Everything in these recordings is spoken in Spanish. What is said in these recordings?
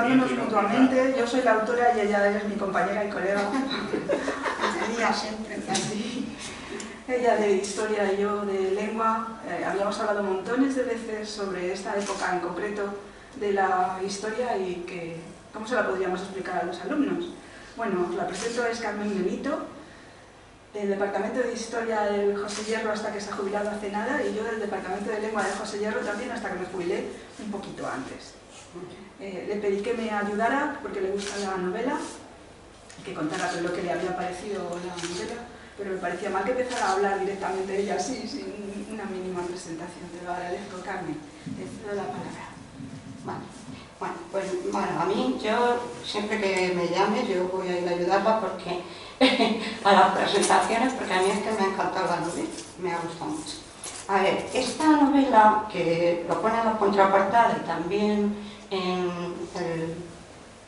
presentándonos mutuamente. Yo soy la autora y ella es mi compañera y colega. Mía siempre, así. Ella de historia y yo de lengua. Habíamos hablado montones de veces sobre esta época en concreto de la historia y que cómo se la podríamos explicar a los alumnos. Bueno, os la presento, es Carmen Benito, del Departamento de Historia del José Hierro hasta que se ha jubilado hace nada, y yo del Departamento de Lengua del José Hierro también hasta que me jubilé un poquito antes. Le pedí que me ayudara porque le gusta la novela, que contara lo que le había parecido la novela, pero me parecía mal que empezara a hablar directamente ella así, sin una mínima presentación. Te lo agradezco, Carmen. Te cedo la palabra. Bueno, pues a mí, yo siempre que me llame, yo voy a ir a ayudarla porque a las presentaciones, porque a mí es que me ha encantado la novela, me ha gustado mucho. A ver, esta novela, que lo pone en la contraportada y también en el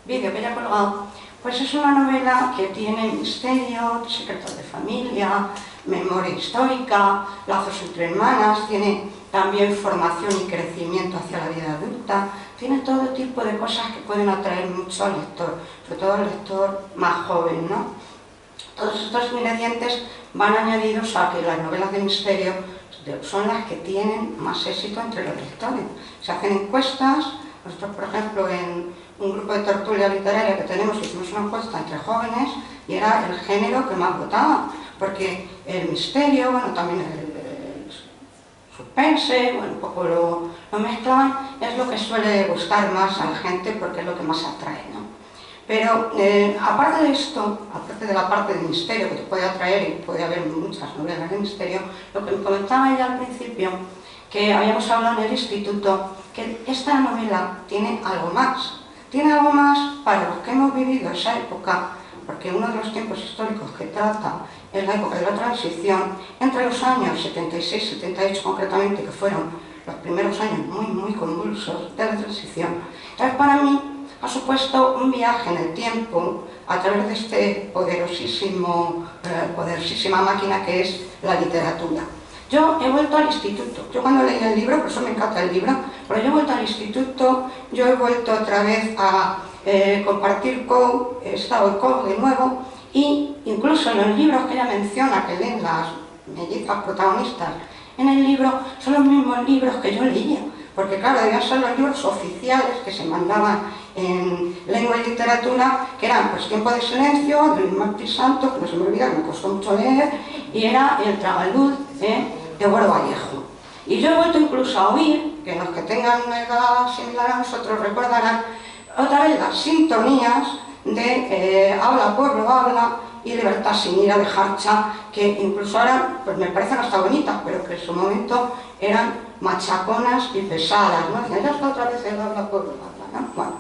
vídeo que ya he colgado, pues es una novela que tiene misterio, secretos de familia, memoria histórica, lazos entre hermanas, tiene también formación y crecimiento hacia la vida adulta, tiene todo tipo de cosas que pueden atraer mucho al lector, sobre todo al lector más joven, ¿no? Todos estos ingredientes van añadidos a que las novelas de misterio son las que tienen más éxito entre los lectores. Se hacen encuestas, nosotros por ejemplo en un grupo de tertulia literaria que tenemos hicimos una encuesta entre jóvenes y era el género que más votaba, porque el misterio, bueno, también el suspense, bueno, un poco lo mezclan, es lo que suele gustar más a la gente porque es lo que más atrae, ¿no? Pero aparte de esto, aparte de la parte de misterio que te puede atraer, y puede haber muchas novelas de misterio, lo que me comentaba ella al principio, que habíamos hablado en el instituto, que esta novela tiene algo más. Tiene algo más para los que hemos vivido esa época, porque uno de los tiempos históricos que trata es la época de la transición, entre los años 76 y 78 concretamente, que fueron los primeros años muy convulsos de la transición. Entonces, para mí ha supuesto un viaje en el tiempo a través de este poderosísima máquina que es la literatura. Yo he vuelto al instituto, yo cuando leí el libro, por eso me encanta el libro, pero yo he vuelto al instituto, yo he vuelto otra vez a compartir he estado en COU de nuevo, y incluso en los libros que ella menciona, que leen las mellizas protagonistas en el libro, son los mismos libros que yo leía, porque claro, debían ser los libros oficiales que se mandaban en lengua y literatura, que eran pues Tiempo de Silencio, de Luis Martí Santos, que no se me olvida, que me costó mucho leer, y era El Tragaluz de Boro Vallejo. Y yo he vuelto incluso a oír, que los que tengan una edad similar a nosotros recordarán, otra vez las sintonías de Habla Pueblo, Habla y Libertad sin ira de Jarcha, que incluso ahora pues me parecen hasta bonitas, pero que en su momento eran machaconas y pesadas, ¿no? Ya está otra vez el Habla Pueblo, Habla, ¿no? Bueno,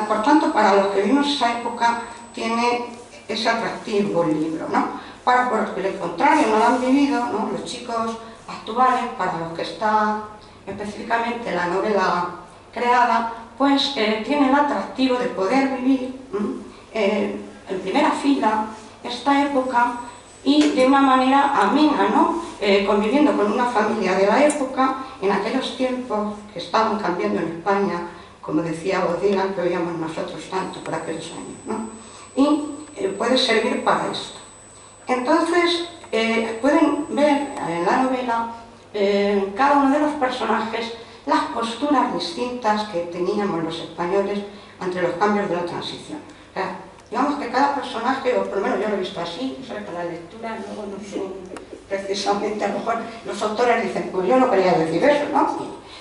por tanto, para los que vimos esa época, tiene ese atractivo el libro, ¿no? Para los que, al contrario, no lo han vivido, ¿no? Los chicos actuales, para los que está específicamente la novela creada, pues tiene el atractivo de poder vivir en primera fila esta época y de una manera amena, ¿no? Conviviendo con una familia de la época, en aquellos tiempos que estaban cambiando en España, como decía Bob Dylan, que oíamos nosotros tanto por aquellos años, ¿no? Y puede servir para esto. Entonces, pueden ver en la novela, cada uno de los personajes, las posturas distintas que teníamos los españoles ante los cambios de la transición. O sea, digamos que cada personaje, o por lo menos yo lo he visto así, ¿sabes? Que la lectura luego no son precisamente, a lo mejor los autores dicen, pues yo no quería decir eso, ¿no?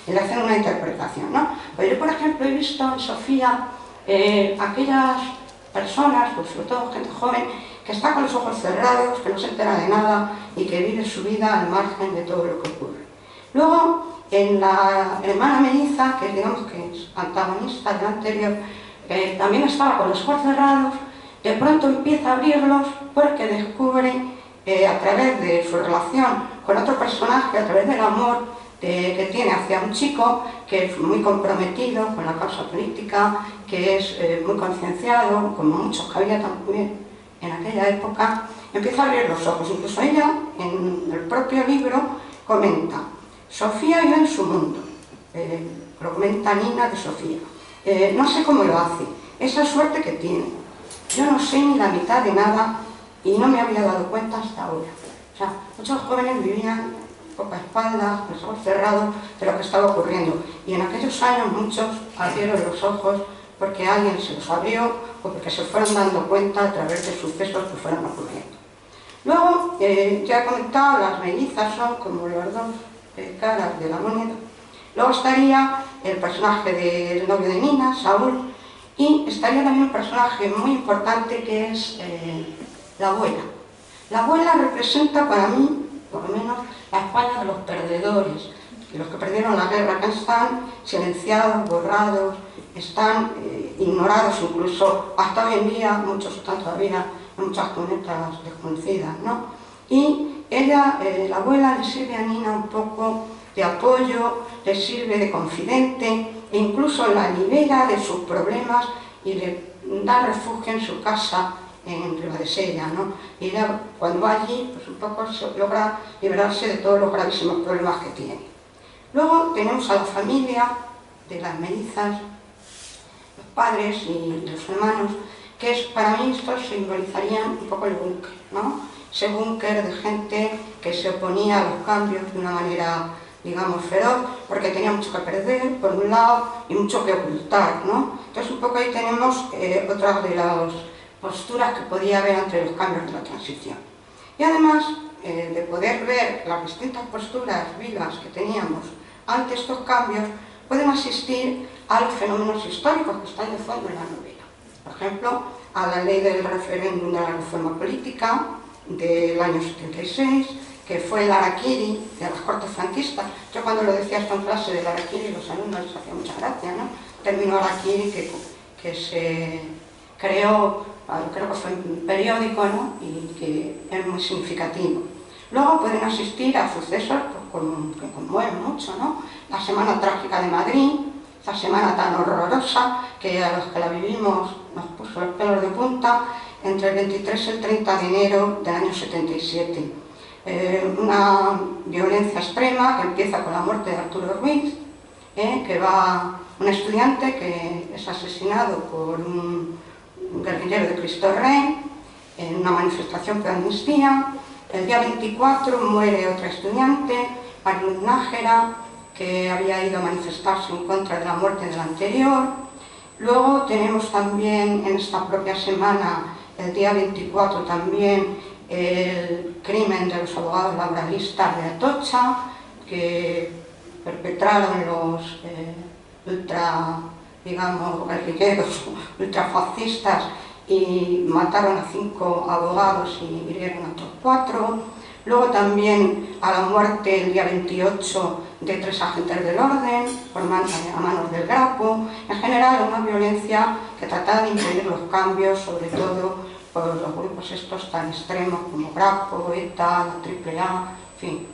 Y le hacen una interpretación, ¿no? Pues yo, por ejemplo, he visto en Sofía aquellas personas, pues sobre todo gente joven, que está con los ojos cerrados, que no se entera de nada y que vive su vida al margen de todo lo que ocurre. Luego, en la hermana melliza, que digamos que es antagonista del anterior, también estaba con los ojos cerrados, de pronto empieza a abrirlos porque descubre a través de su relación con otro personaje, a través del amor que tiene hacia un chico que es muy comprometido con la causa política, que es muy concienciado, como muchos que había también en aquella época, empieza a abrir los ojos. Incluso ella, en el propio libro, comenta: Sofía vive en su mundo, lo comenta Nina de Sofía. No sé cómo lo hace, esa suerte que tiene. Yo no sé ni la mitad de nada y no me había dado cuenta hasta ahora. O sea, muchos jóvenes vivían poco a espaldas, con los ojos cerrados de lo que estaba ocurriendo. Y en aquellos años muchos abrieron los ojos porque alguien se los abrió o porque se fueron dando cuenta a través de sucesos que fueron ocurriendo. Luego, ya he comentado, las mellizas son como las dos caras de la moneda. Luego estaría el personaje del novio de Nina, Saúl, y estaría también un personaje muy importante que es la abuela. La abuela representa para mí, por lo menos, la España de los perdedores, de los que perdieron la guerra, que están silenciados, borrados, están ignorados incluso, hasta hoy en día, muchos están todavía en muchas comunidades desconocidas, ¿no? Y ella, la abuela, le sirve a Nina un poco de apoyo, le sirve de confidente, e incluso la libera de sus problemas y le da refugio en su casa en Ribadesella, ¿no? Y ella, cuando va allí, pues un poco logra liberarse de todos los gravísimos problemas que tiene. Luego tenemos a la familia de las mellizas, los padres y los hermanos, que es, para mí estos simbolizarían un poco el búnker, ¿no? Ese búnker de gente que se oponía a los cambios de una manera, digamos, feroz, porque tenía mucho que perder, por un lado, y mucho que ocultar, ¿no? Entonces, un poco ahí tenemos otra de las posturas que podía haber ante los cambios de la transición. Y además de poder ver las distintas posturas vivas que teníamos ante estos cambios, pueden asistir a los fenómenos históricos que están de fondo en la novela. Por ejemplo, a la ley del referéndum de la reforma política del año 76, que fue el harakiri de las cortes franquistas. Yo cuando lo decía esto en clase del harakiri, los alumnos les hacía mucha gracia, ¿no? Término harakiri que se creó, creo que fue un periódico, ¿no? Y que es muy significativo. Luego pueden asistir a sucesos pues, que conmueven mucho, ¿no? La Semana Trágica de Madrid, esta semana tan horrorosa que a los que la vivimos nos puso los pelos de punta, entre el 23 y el 30 de enero del año 77. Una violencia extrema que empieza con la muerte de Arturo Ruiz, que va un estudiante que es asesinado por un guerrillero de Cristo Rey en una manifestación de amnistía. El día 24 muere otra estudiante, Mariluz Nájera, que había ido a manifestarse en contra de la muerte del anterior. Luego tenemos también en esta propia semana, el día 24 también, el crimen de los abogados laboralistas de Atocha, que perpetraron los guerrilleros ultrafascistas y mataron a 5 abogados y hirieron a otros 4. Luego también a la muerte el día 28 de 3 agentes del orden a manos del Grapo. En general una violencia que trataba de impedir los cambios, sobre todo por los grupos estos tan extremos como Grapo, ETA, la AAA, en fin,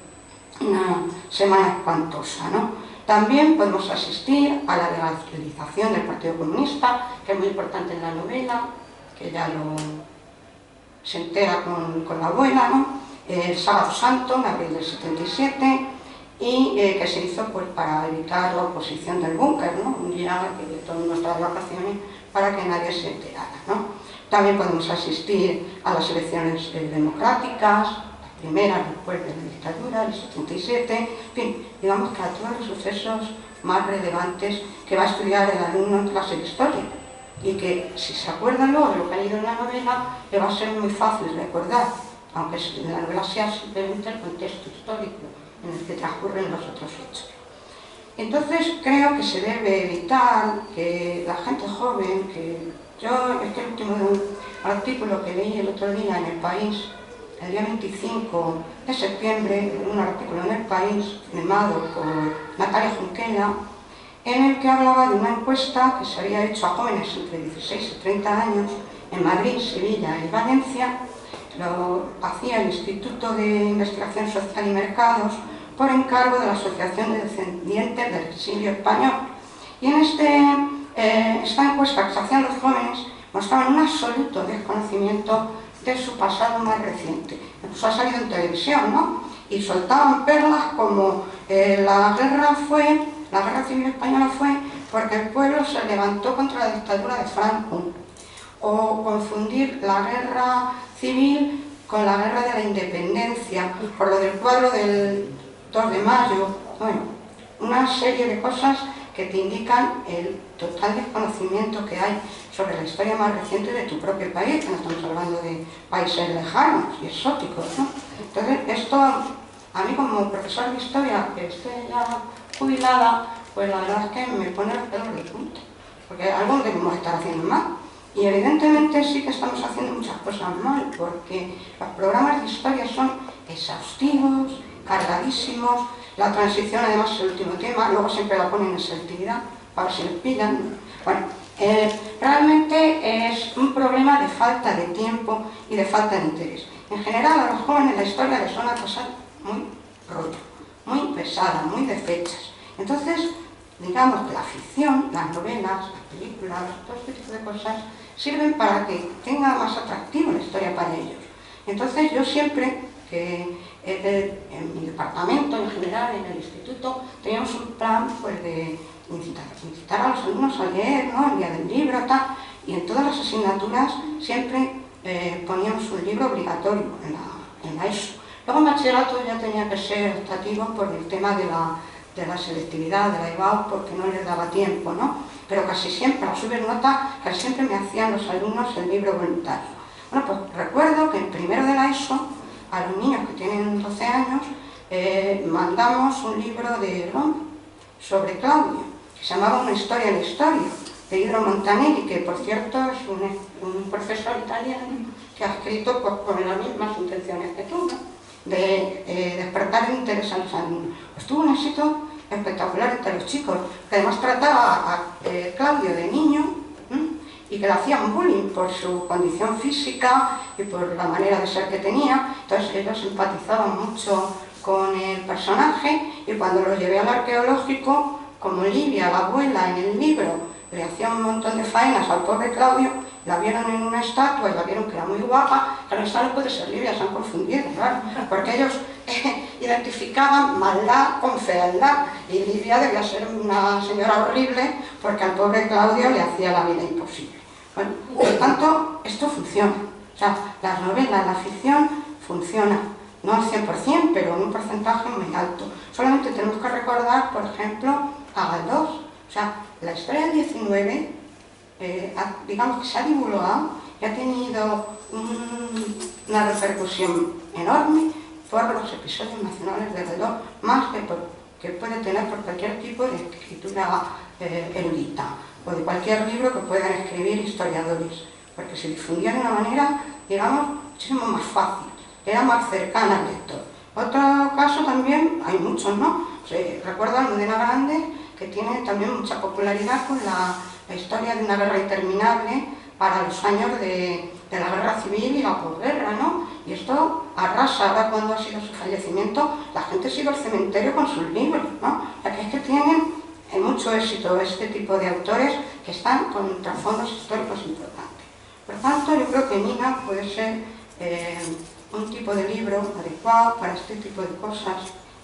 una semana espantosa, ¿no? También podemos asistir a la legalización del Partido Comunista, que es muy importante en la novela, que ya se entera con la abuela, ¿no? El Sábado Santo, en abril del 77, y que se hizo pues, para evitar la oposición del búnker, ¿no? Un día que todas nuestras vacaciones para que nadie se enterara, ¿no? También podemos asistir a las elecciones democráticas, las primeras después de la dictadura, el 77, en fin, digamos que a todos los sucesos más relevantes que va a estudiar el alumno en clase de historia, y que si se acuerdan luego de lo que ha leído en la novela, le va a ser muy fácil recordar, aunque la novela sea simplemente el contexto histórico en el que transcurren los otros hechos. Entonces creo que se debe evitar que la gente joven, este último artículo que leí el otro día en El País, el día 25 de septiembre, un artículo en El País firmado por Natalia Junquera, en el que hablaba de una encuesta que se había hecho a jóvenes entre 16 y 30 años en Madrid, Sevilla y Valencia. Lo hacía el Instituto de Investigación Social y Mercados por encargo de la Asociación de Descendientes del Exilio Español. Y en esta encuesta que se hacían los jóvenes mostraban un absoluto desconocimiento de su pasado más reciente. Incluso ha salido en televisión, ¿no? Y soltaban perlas como la guerra civil española fue porque el pueblo se levantó contra la dictadura de Franco, o confundir la guerra civil con la guerra de la independencia, por lo del cuadro del 2 de mayo, bueno, una serie de cosas que te indican el total desconocimiento que hay sobre la historia más reciente de tu propio país, que no estamos hablando de países lejanos y exóticos, ¿no? Entonces, esto, a mí como profesor de historia, que estoy ya jubilada, pues la verdad es que me pone los pelos de punta, porque algo debemos estar haciendo mal. Y evidentemente sí que estamos haciendo muchas cosas mal, porque los programas de historia son exhaustivos, cargadísimos, la transición además es el último tema, luego siempre la ponen en selectividad, para ver si les pillan. Bueno, realmente es un problema de falta de tiempo y de falta de interés. En general a los jóvenes la historia les suena a cosas muy rollo, muy pesadas, muy de fechas. Entonces, digamos que la ficción, las novelas, las películas, todo este tipo de cosas sirven para que tenga más atractivo la historia para ellos. Entonces yo siempre, que en mi departamento en general, en el instituto, teníamos un plan pues, de incitar a los alumnos a leer, ¿no? El día del libro, tal, y en todas las asignaturas siempre poníamos un libro obligatorio en la ESO. Luego en bachillerato ya tenía que ser optativo por el tema de la selectividad, de la EBAU, porque no les daba tiempo, ¿no? Pero casi siempre, al subir nota, casi siempre me hacían los alumnos el libro voluntario. Bueno, pues recuerdo que en primero de la ESO, a los niños que tienen 12 años, mandamos un libro de Rom sobre Claudio, que se llamaba Una historia en la historia, de Hidro Montanelli, que por cierto es un profesor italiano que ha escrito pues, con las mismas intenciones que tú, ¿no? De despertar el interés a los alumnos. Pues tuvo un éxito espectacular entre los chicos, que además trataba a Claudio de niño, y que le hacían bullying por su condición física y por la manera de ser que tenía. Entonces ellos simpatizaban mucho con el personaje, y cuando lo llevé al arqueológico, como Livia, la abuela, en el libro le hacía un montón de faenas al pobre Claudio, la vieron en una estatua y la vieron que era muy guapa, pero esa no puede ser Livia, se han confundido, claro, porque ellos identificaban maldad con fealdad, y Livia debía ser una señora horrible porque al pobre Claudio le hacía la vida imposible. Bueno, por tanto, esto funciona. O sea, las novelas, la ficción funciona, no al 100%, pero en un porcentaje muy alto. Solamente tenemos que recordar, por ejemplo, a Galdós. O sea, la historia del 19, digamos que se ha divulgado y ha tenido una repercusión enorme por los episodios nacionales de Galdós, más que puede tener por cualquier tipo de escritura erudita, o de cualquier libro que puedan escribir historiadores, porque se difundía de una manera, digamos, muchísimo más fácil, era más cercana al lector. Otro caso también, hay muchos, ¿no? Recuerdo a Almudena Grandes, que tiene también mucha popularidad con la historia de una guerra interminable para los años de la guerra civil y la posguerra, ¿no? Y esto arrasa. Ahora, cuando ha sido su fallecimiento, la gente sigue al cementerio con sus libros, ¿no? O sea, que es que tienen mucho éxito este tipo de autores que están con trasfondos históricos importantes. Por tanto, yo creo que Nina puede ser un tipo de libro adecuado para este tipo de cosas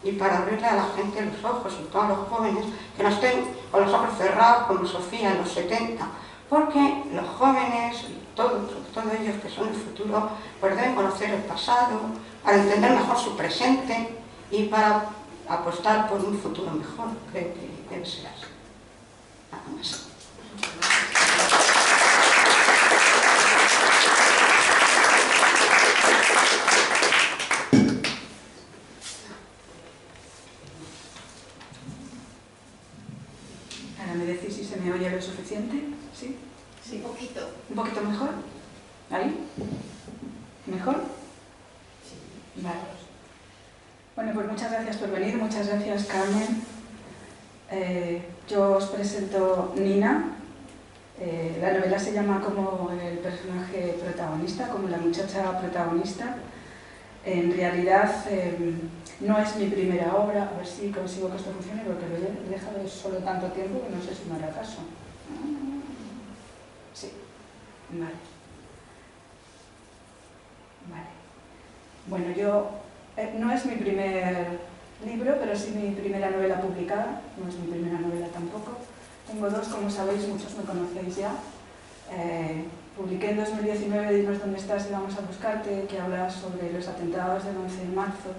y para abrirle a la gente los ojos, sobre todo a los jóvenes, que no estén con los ojos cerrados como Sofía en los 70, porque los jóvenes, sobre todo ellos que son el futuro, pues deben conocer el pasado para entender mejor su presente y para apostar por un futuro mejor. Creo que debe ser así. Nada más. Ahora me decís si se me oye lo suficiente. ¿Sí? Sí, un poquito. ¿Un poquito mejor? ¿Ahí? ¿Mejor? Sí. Vale. Bueno, pues muchas gracias por venir, muchas gracias, Carmen. Yo os presento Nina. La novela se llama como el personaje protagonista, como la muchacha protagonista. En realidad no es mi primera obra, a ver si consigo que esto funcione, porque lo he dejado solo tanto tiempo que no sé si me hará caso. Sí, vale. Vale. Bueno, yo no es mi primer libro, pero sí mi primera novela publicada, no es mi primera novela tampoco. Tengo dos, como sabéis, muchos me conocéis ya. Publiqué en 2019 Dinos dónde estás y vamos a buscarte, que habla sobre los atentados del 11 de marzo,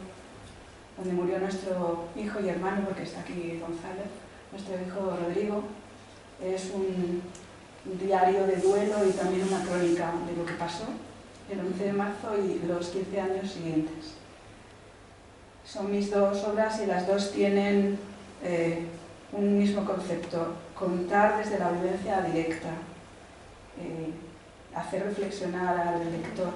donde murió nuestro hijo y hermano, porque está aquí Gonzalo, nuestro hijo Rodrigo. Es un diario de duelo y también una crónica de lo que pasó el 11 de marzo y los 15 años siguientes. Son mis dos obras y las dos tienen un mismo concepto: contar desde la vivencia directa, hacer reflexionar al lector,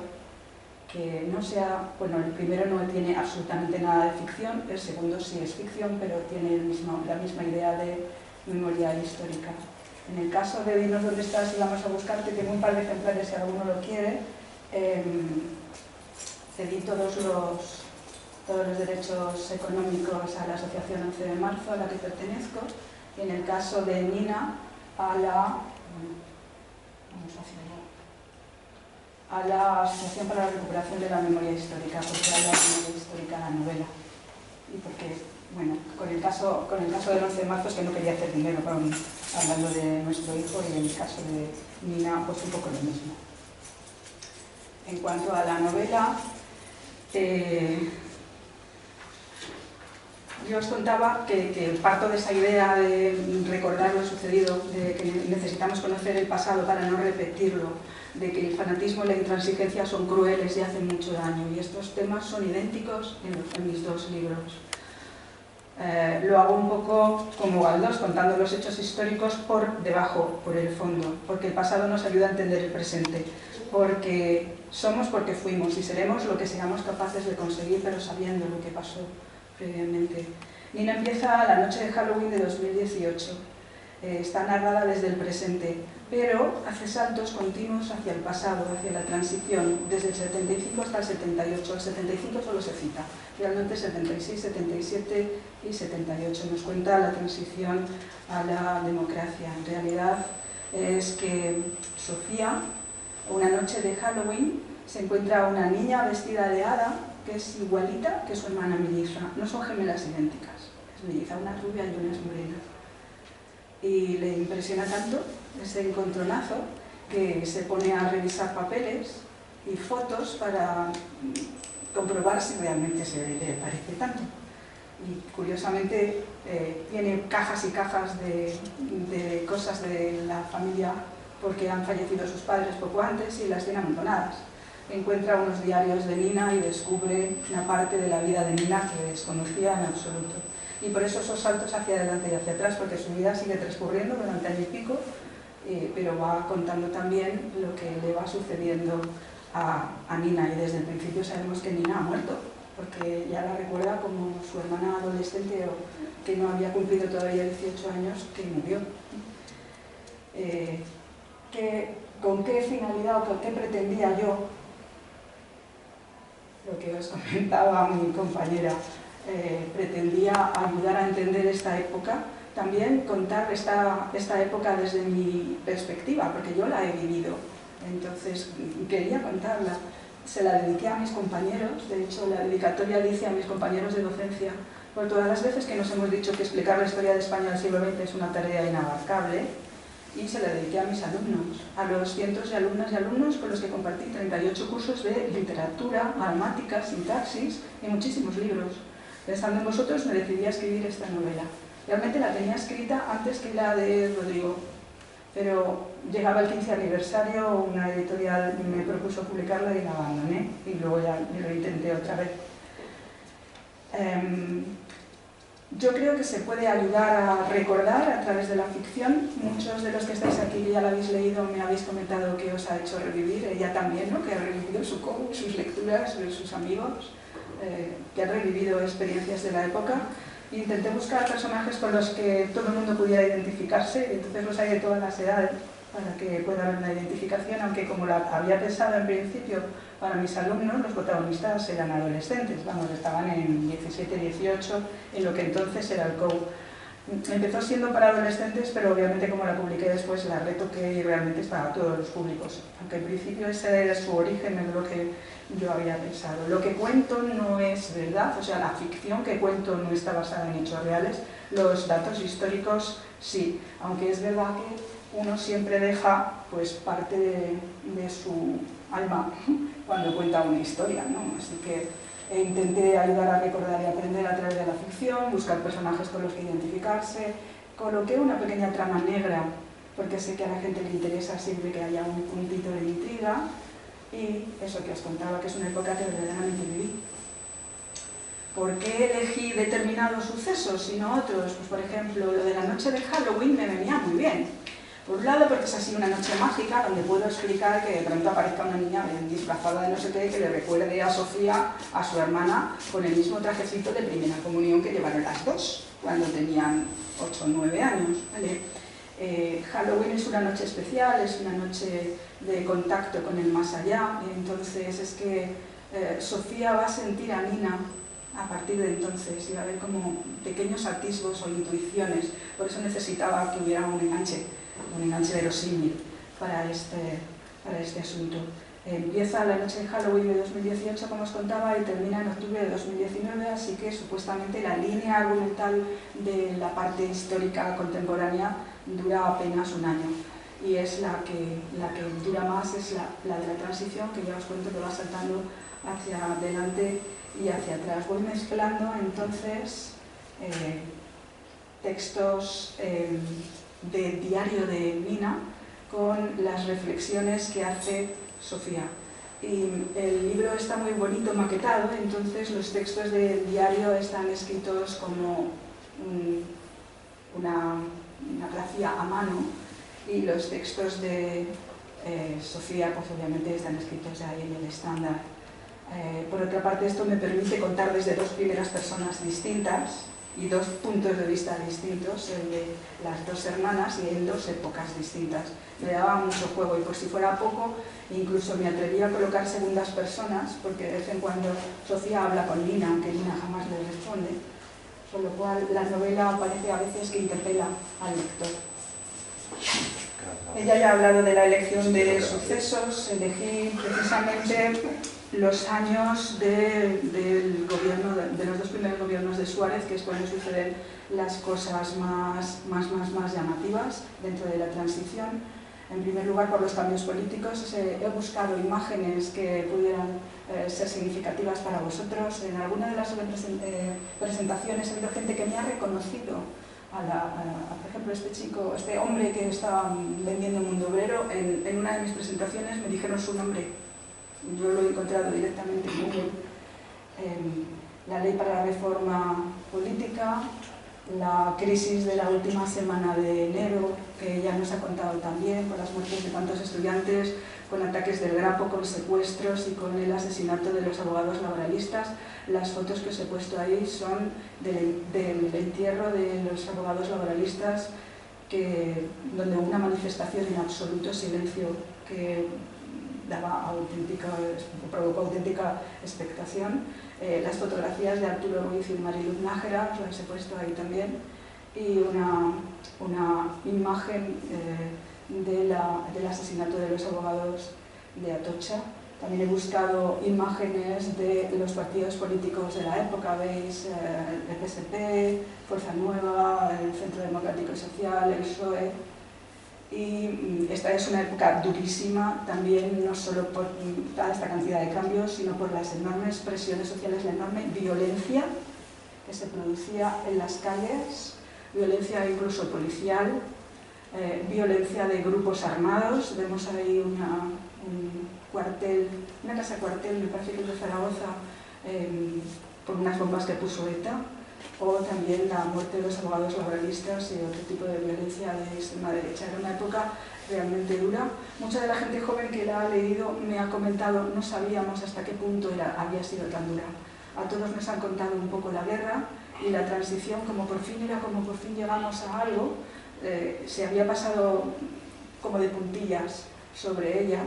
que no sea, bueno, el primero no tiene absolutamente nada de ficción, el segundo sí es ficción, pero tiene la misma idea de memoria histórica. En el caso de Dinos dónde estás y vamos a buscarte, tengo un par de ejemplares si alguno lo quiere. Cedí todos los derechos económicos a la Asociación 11 de Marzo, a la que pertenezco, y en el caso de Nina, a la Asociación para la Recuperación de la Memoria Histórica, porque habla de memoria histórica la novela. Y porque, bueno, con el caso del 11 de marzo es que no quería hacer dinero hablando de nuestro hijo, y en el caso de Nina, pues un poco lo mismo. En cuanto a la novela, yo os contaba que parto de esa idea de recordar lo sucedido, de que necesitamos conocer el pasado para no repetirlo, de que el fanatismo y la intransigencia son crueles y hacen mucho daño, y estos temas son idénticos en mis dos libros. Lo hago un poco como Galdós, contando los hechos históricos por debajo, por el fondo, porque el pasado nos ayuda a entender el presente, porque somos porque fuimos y seremos lo que seamos capaces de conseguir, pero sabiendo lo que pasó previamente. Nina empieza la noche de Halloween de 2018. Está narrada desde el presente, pero hace saltos continuos hacia el pasado, hacia la transición, desde el 75 hasta el 78. El 75 solo se cita, realmente 76, 77 y 78. Nos cuenta la transición a la democracia. En realidad es que Sofía, una noche de Halloween, se encuentra una niña vestida de hada que es igualita que su hermana melliza. No son gemelas idénticas, es melliza, una rubia y una es morena. Y le impresiona tanto ese encontronazo que se pone a revisar papeles y fotos para comprobar si realmente se le parece tanto. Y curiosamente tiene cajas y cajas de cosas de la familia, porque han fallecido sus padres poco antes, y las tiene amontonadas. Encuentra unos diarios de Nina y descubre una parte de la vida de Nina que desconocía en absoluto. Y por eso esos saltos hacia adelante y hacia atrás, porque su vida sigue transcurriendo durante año y pico, pero va contando también lo que le va sucediendo a Nina. Y desde el principio sabemos que Nina ha muerto, porque ya la recuerda como su hermana adolescente, o que no había cumplido todavía 18 años, que murió. ¿Con qué finalidad o con qué pretendía yo? Lo que os comentaba mi compañera, pretendía ayudar a entender esta época, también contar esta época desde mi perspectiva, porque yo la he vivido, entonces quería contarla. Se la dediqué a mis compañeros, de hecho la dedicatoria dice a mis compañeros de docencia, por todas las veces que nos hemos dicho que explicar la historia de España del siglo XX es una tarea inabarcable, y se la dediqué a mis alumnos, a los cientos de alumnas y alumnos con los que compartí 38 cursos de literatura, gramática, sintaxis y muchísimos libros. Pensando en vosotros, me decidí a escribir esta novela. Realmente la tenía escrita antes que la de Rodrigo, pero llegaba el 15 aniversario, una editorial me propuso publicarla y la abandoné, y luego ya lo intenté otra vez. Yo creo que se puede ayudar a recordar a través de la ficción. Muchos de los que estáis aquí ya la habéis leído, me habéis comentado que os ha hecho revivir, ella también, ¿no? Que ha revivido su coach, sus lecturas, sus amigos, que han revivido experiencias de la época. Intenté buscar personajes con los que todo el mundo pudiera identificarse, y entonces los hay de todas las edades, para que pueda haber una identificación, aunque como la había pensado en principio para mis alumnos, los protagonistas eran adolescentes, vamos, estaban en 17, 18, en lo que entonces era el COU. Empezó siendo para adolescentes, pero obviamente como la publiqué después la retoqué y realmente es para todos los públicos, aunque en principio ese era su origen, es lo que yo había pensado. Lo que cuento no es verdad, o sea, la ficción que cuento no está basada en hechos reales, los datos históricos sí, aunque es verdad que uno siempre deja pues parte de su alma cuando cuenta una historia, ¿no? Así que intenté ayudar a recordar y aprender a través de la ficción, buscar personajes con los que identificarse, coloqué una pequeña trama negra, porque sé que a la gente le interesa siempre que haya un puntito de intriga, y eso que os contaba, que es una época que verdaderamente viví. ¿Por qué elegí determinados sucesos y no otros? Pues por ejemplo, lo de la noche de Halloween me venía muy bien. Por un lado porque es así una noche mágica donde puedo explicar que de pronto aparezca una niña disfrazada de no sé qué que le recuerde a Sofía, a su hermana, con el mismo trajecito de primera comunión que llevaron las dos cuando tenían 8 o 9 años. ¿Vale? Halloween es una noche especial, es una noche de contacto con el más allá, y entonces es que Sofía va a sentir a Nina a partir de entonces, y va a haber como pequeños atisbos o intuiciones, por eso necesitaba que hubiera un enganche verosímil para este asunto. Empieza la noche de Halloween de 2018, como os contaba, y termina en octubre de 2019, así que supuestamente la línea argumental de la parte histórica contemporánea dura apenas un año. Y es la que dura más, es la de la transición, que ya os cuento que va saltando hacia adelante y hacia atrás. Voy mezclando entonces textos del diario de Nina con las reflexiones que hace Sofía. Y el libro está muy bonito maquetado, entonces los textos del diario están escritos como una grafía a mano, y los textos de Sofía pues obviamente están escritos ahí en el estándar. Por otra parte, esto me permite contar desde dos primeras personas distintas y dos puntos de vista distintos, el de las dos hermanas y en dos épocas distintas. Me daba mucho juego, y por si fuera poco, incluso me atreví a colocar segundas personas, porque de vez en cuando Sofía habla con Nina, aunque Nina jamás le responde, con lo cual la novela parece a veces que interpela al lector. Ella ya ha hablado de la elección de sucesos. Elegí precisamente los años del gobierno, de los dos primeros gobiernos de Suárez, que es cuando suceden las cosas más llamativas dentro de la transición. En primer lugar, por los cambios políticos. He buscado imágenes que pudieran ser significativas para vosotros. En alguna de las presentaciones he habido gente que me ha reconocido. Por ejemplo, este hombre que está vendiendo en Mundo Obrero, en una de mis presentaciones me dijeron su nombre. Yo lo he encontrado directamente en Google. La ley para la reforma política, la crisis de la última semana de enero, que ya nos ha contado también, con las muertes de tantos estudiantes, con ataques del Grapo, con secuestros y con el asesinato de los abogados laboralistas. Las fotos que os he puesto ahí son del entierro de los abogados laboralistas, donde hubo una manifestación en absoluto silencio que provocó auténtica expectación. Las fotografías de Arturo Ruiz y Mariluz Nájera, os las he puesto ahí también, y una imagen del asesinato de los abogados de Atocha. También he buscado imágenes de los partidos políticos de la época, veis el PSP, Fuerza Nueva, el Centro Democrático y Social, el PSOE. Y esta es una época durísima, también no solo por toda esta cantidad de cambios, sino por las enormes presiones sociales, la enorme violencia que se producía en las calles, violencia incluso policial, violencia de grupos armados. Vemos ahí una casa cuartel, me parece que es de Zaragoza, por unas bombas que puso ETA, o también la muerte de los abogados laboralistas y otro tipo de violencia de extrema derecha. Era una época realmente dura. Mucha de la gente joven que la ha leído me ha comentado, no sabíamos hasta qué punto había sido tan dura. A todos nos han contado un poco la guerra y la transición, como por fin llegamos a algo. Se había pasado como de puntillas sobre ella,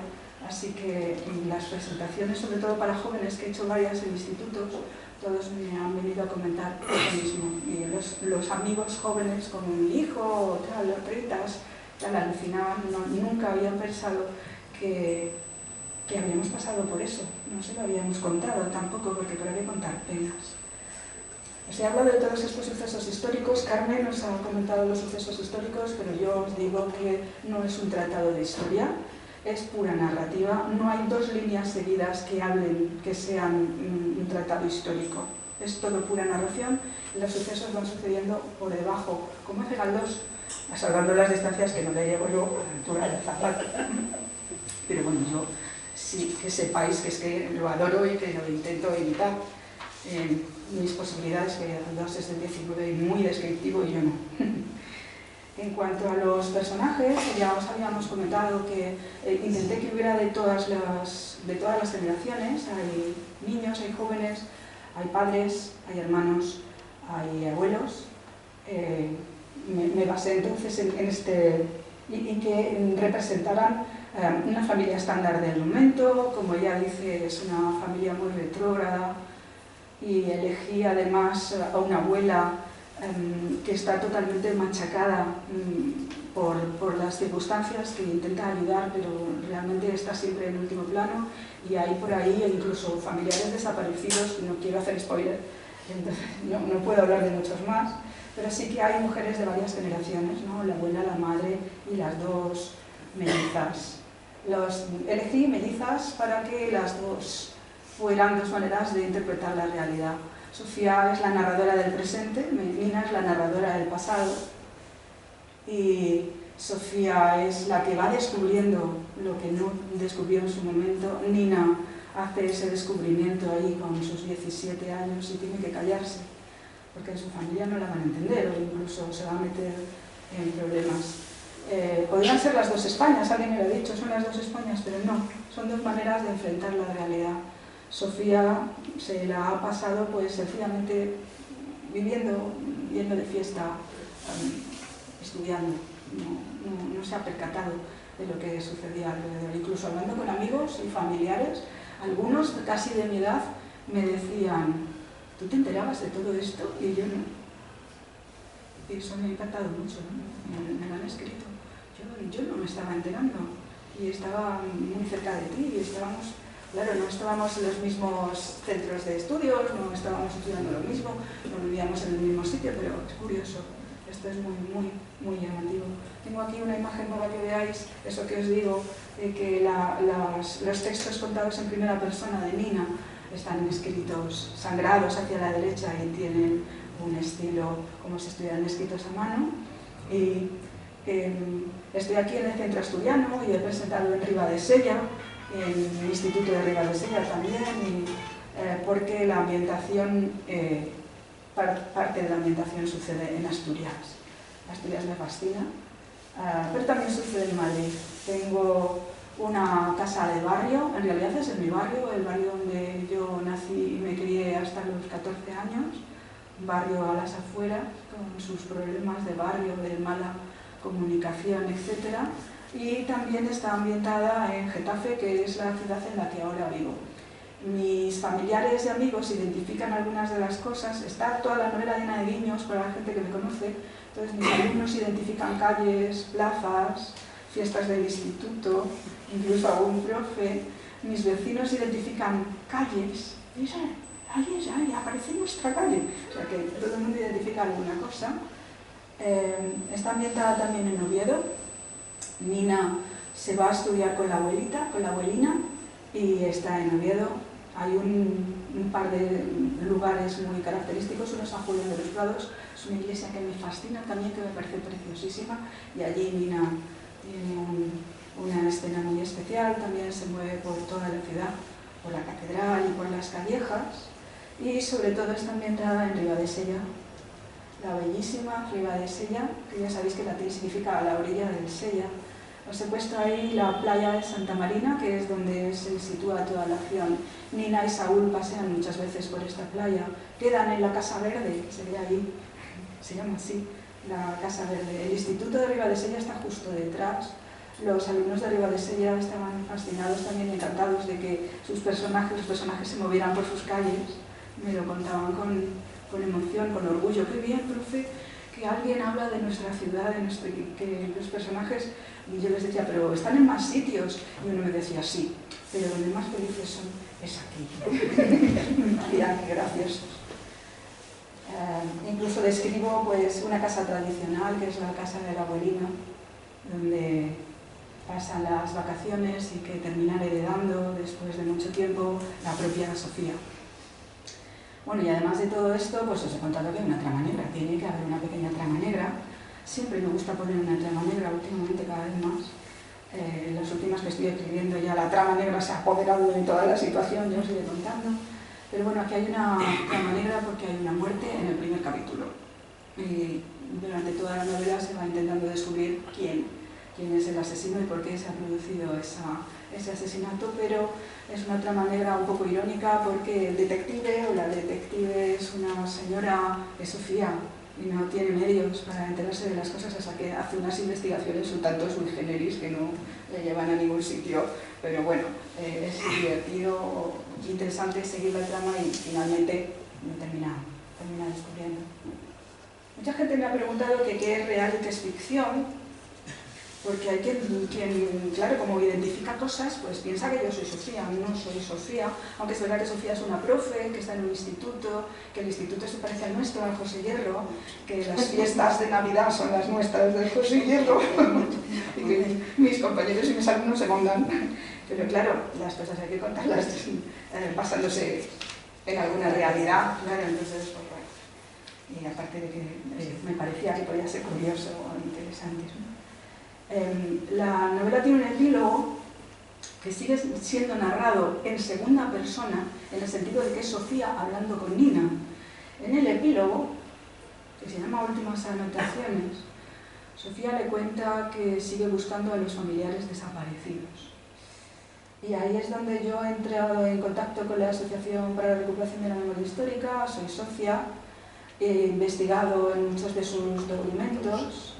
así que las presentaciones, sobre todo para jóvenes, que he hecho varias en institutos, todos me han venido a comentar lo mismo. Y los amigos jóvenes, como mi hijo o tal, otras, alucinaban, nunca habían pensado que habíamos pasado por eso. No se lo habíamos contado tampoco, porque para qué contar penas. Os he hablado de todos estos sucesos históricos. Carmen os ha comentado los sucesos históricos, pero yo os digo que no es un tratado de historia, es pura narrativa. No hay dos líneas seguidas que hablen, que sean un tratado histórico. Es todo pura narración y los sucesos van sucediendo por debajo, como hace Galdós, salvando las distancias que no le llevo yo a la altura de Zapata. Pero bueno, yo sí que sepáis que es que lo adoro y que lo intento imitar. Mis posibilidades, que Galdós es del 19 y muy descriptivo y yo no. En cuanto a los personajes, ya os habíamos comentado que intenté que hubiera de todas las generaciones. Hay niños, hay jóvenes, hay padres, hay hermanos, hay abuelos. Me basé entonces en que representaran una familia estándar del momento. Como ella dice, es una familia muy retrógrada, y elegí además a una abuela que está totalmente machacada por las circunstancias, que intenta ayudar, pero realmente está siempre en último plano, y hay por ahí incluso familiares desaparecidos. No quiero hacer spoiler, entonces no puedo hablar de muchos más, pero sí que hay mujeres de varias generaciones, ¿no? La abuela, la madre y las dos mellizas. Elegí mellizas para que las dos fueran dos maneras de interpretar la realidad. Sofía es la narradora del presente, Nina es la narradora del pasado, y Sofía es la que va descubriendo lo que no descubrió en su momento. Nina hace ese descubrimiento ahí con sus 17 años y tiene que callarse, porque en su familia no la van a entender, o incluso se va a meter en problemas. Podrían ser las dos Españas, alguien me lo ha dicho, son las dos Españas, pero no, son dos maneras de enfrentar la realidad. Sofía se la ha pasado pues sencillamente viviendo, yendo de fiesta, estudiando, no se ha percatado de lo que sucedía alrededor. Incluso hablando con amigos y familiares, algunos casi de mi edad me decían: ¿tú te enterabas de todo esto? Y yo no. Y eso me ha impactado mucho, ¿no? Me lo han escrito. Yo no me estaba enterando y estaba muy cerca de ti y estábamos... Claro, no estábamos en los mismos centros de estudios, no estábamos estudiando lo mismo, no vivíamos en el mismo sitio, pero es curioso. Esto es muy llamativo. Tengo aquí una imagen para que veáis eso que os digo, de que los textos contados en primera persona de Nina están escritos sangrados hacia la derecha y tienen un estilo como si estuvieran escritos a mano. Y estoy aquí en el centro asturiano y he presentado en Ribadesella, en el Instituto de Ribadesella también, porque la ambientación, parte de la ambientación sucede en Asturias. Asturias me fascina, pero también sucede en Madrid. Tengo una casa de barrio, en realidad es en mi barrio, el barrio donde yo nací y me crié hasta los 14 años, un barrio a las afueras, con sus problemas de barrio, de mala comunicación, etc. Y también está ambientada en Getafe, que es la ciudad en la que ahora vivo. Mis familiares y amigos identifican algunas de las cosas. Está toda la novela llena de guiños para la gente que me conoce. Entonces mis alumnos identifican calles, plazas, fiestas del instituto, incluso algún profe. Mis vecinos identifican calles. Y dicen: ahí aparece nuestra calle. O sea que todo el mundo identifica alguna cosa. Está ambientada también en Oviedo. Nina se va a estudiar con la abuelina, y está en Oviedo. Hay un par de lugares muy característicos. Uno es San Julián de los Prados, es una iglesia que me fascina también, que me parece preciosísima, y allí Nina tiene una escena muy especial. También se mueve por toda la ciudad, por la catedral y por las callejas, y sobre todo está ambientada en Ribadesella, la bellísima Ribadesella, que ya sabéis que latín significa a la orilla del Sella. Os he puesto ahí la playa de Santa Marina, que es donde se sitúa toda la acción. Nina y Saúl pasean muchas veces por esta playa, quedan en la Casa Verde, que se ve ahí, se llama así, la Casa Verde. El Instituto de Ribadesella está justo detrás. Los alumnos de Ribadesella estaban fascinados, también encantados de que los personajes se movieran por sus calles. Me lo contaban con emoción, con orgullo. Qué bien, profe, que alguien habla de nuestra ciudad, que los personajes... Y yo les decía: pero están en más sitios. Y uno me decía: sí, pero donde más felices son es aquí. Me decían: qué graciosos. Incluso describo pues, una casa tradicional, que es la casa de la abuelina, donde pasan las vacaciones y que terminan heredando después de mucho tiempo la propia Sofía. Bueno, y además de todo esto, pues os he contado que hay una trama negra, tiene que haber una pequeña trama negra. Siempre me gusta poner una trama negra, últimamente cada vez más. Las últimas que estoy escribiendo ya la trama negra se ha apoderado de toda la situación, yo os iré contando. Pero bueno, aquí hay una trama negra porque hay una muerte en el primer capítulo. Y durante toda la novela se va intentando descubrir quién es el asesino y por qué se ha producido ese asesinato, pero es una trama negra un poco irónica porque el detective o la detective es una señora, es Sofía, y no tiene medios para enterarse de las cosas hasta que hace unas investigaciones un tanto sui generis que no le llevan a ningún sitio, pero bueno, es divertido, interesante seguir la trama y finalmente termina descubriendo. Mucha gente me ha preguntado que qué es real y qué es ficción, porque hay quien, claro, como identifica cosas, pues piensa que yo soy Sofía. No soy Sofía, aunque es verdad que Sofía es una profe, que está en un instituto, que el instituto se parece al nuestro, al José Hierro, que las fiestas de Navidad son las nuestras del José Hierro, y que mis compañeros y mis alumnos se montan. Pero claro, las cosas hay que contarlas basándose en alguna realidad, claro, entonces, pues bueno. Y aparte de que me parecía que podía ser curioso o interesante, ¿no? La novela tiene un epílogo que sigue siendo narrado en segunda persona, en el sentido de que es Sofía hablando con Nina. En el epílogo, que se llama Últimas anotaciones, Sofía le cuenta que sigue buscando a los familiares desaparecidos. Y ahí es donde yo he entrado en contacto con la Asociación para la Recuperación de la Memoria Histórica, soy socia, he investigado en muchos de sus documentos.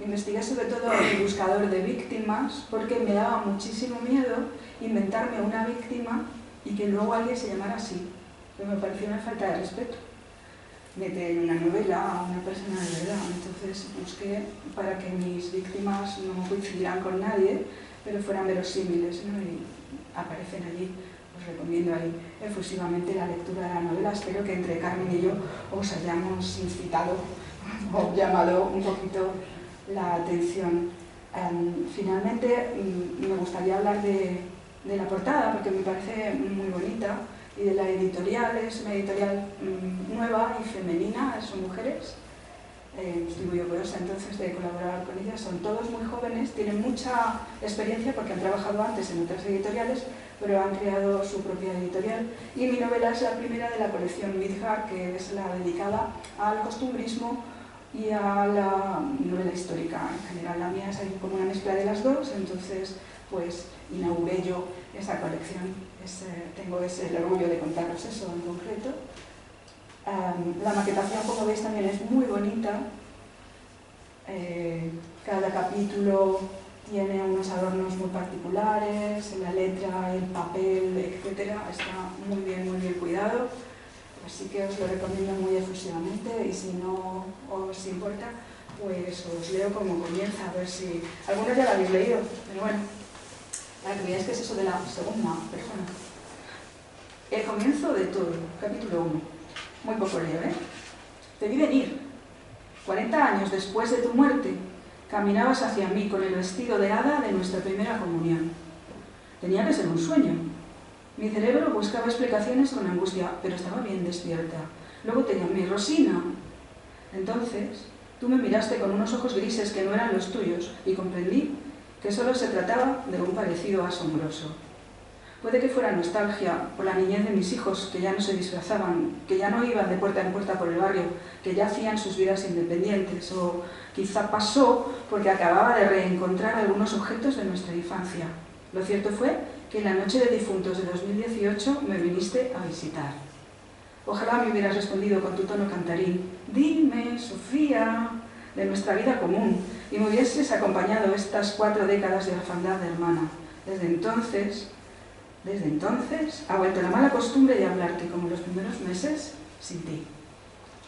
Investigué sobre todo en el buscador de víctimas porque me daba muchísimo miedo inventarme una víctima y que luego alguien se llamara así, que me parecía una falta de respeto. Meter en una novela a una persona de verdad, entonces busqué para que mis víctimas no coincidieran con nadie, pero fueran verosímiles, ¿no? Y aparecen allí. Os recomiendo ahí efusivamente la lectura de la novela. Espero que entre Carmen y yo os hayamos incitado o llamado un poquito la atención. Finalmente me gustaría hablar de la portada porque me parece muy bonita y de la editorial. Es una editorial nueva y femenina, son mujeres. Estoy muy orgullosa entonces de colaborar con ellas. Son todos muy jóvenes, tienen mucha experiencia porque han trabajado antes en otras editoriales, pero han creado su propia editorial. Y mi novela es la primera de la colección Midgar, que es la dedicada al costumbrismo y a la novela histórica en general. La mía es como una mezcla de las dos, entonces pues inauguré yo esa colección. Tengo el orgullo de contaros eso en concreto. La maquetación, como veis, también es muy bonita. Cada capítulo tiene unos adornos muy particulares, la letra, el papel, etc. Está muy bien cuidado. Así que os lo recomiendo muy efusivamente y si no os importa, pues os leo como comienza, a ver si... Algunos ya lo habéis leído, pero bueno, para que veáis qué es eso de la segunda persona. El comienzo de todo, capítulo 1. Muy poco leo, ¿eh? Te vi venir. 40 años después de tu muerte, caminabas hacia mí con el vestido de hada de nuestra primera comunión. Tenía que ser un sueño. Mi cerebro buscaba explicaciones con angustia, pero estaba bien despierta. Luego te llamé Rosina. Entonces, tú me miraste con unos ojos grises que no eran los tuyos y comprendí que solo se trataba de un parecido asombroso. Puede que fuera nostalgia por la niñez de mis hijos, que ya no se disfrazaban, que ya no iban de puerta en puerta por el barrio, que ya hacían sus vidas independientes, o quizá pasó porque acababa de reencontrar algunos objetos de nuestra infancia. Lo cierto fue que en la noche de difuntos de 2018 me viniste a visitar. Ojalá me hubieras respondido con tu tono cantarín, dime, Sofía, de nuestra vida común, y me hubieses acompañado estas 4 décadas de orfandad de hermana. Desde entonces, ha vuelto la mala costumbre de hablarte como los primeros meses sin ti.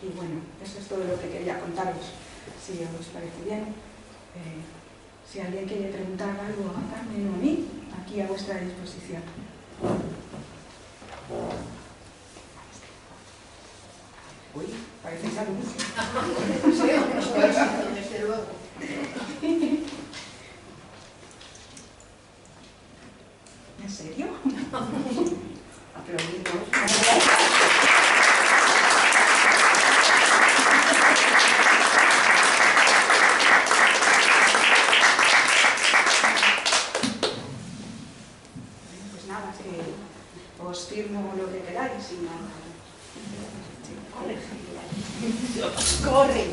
Y bueno, eso es todo lo que quería contaros, si os parece bien. Si alguien quiere preguntar algo a Carmen o a mí, aquí a vuestra disposición. Uy, parece Desde luego. ¿En serio? Aplaudimos. Pues nada, os firmo lo que queráis y nada. Corre.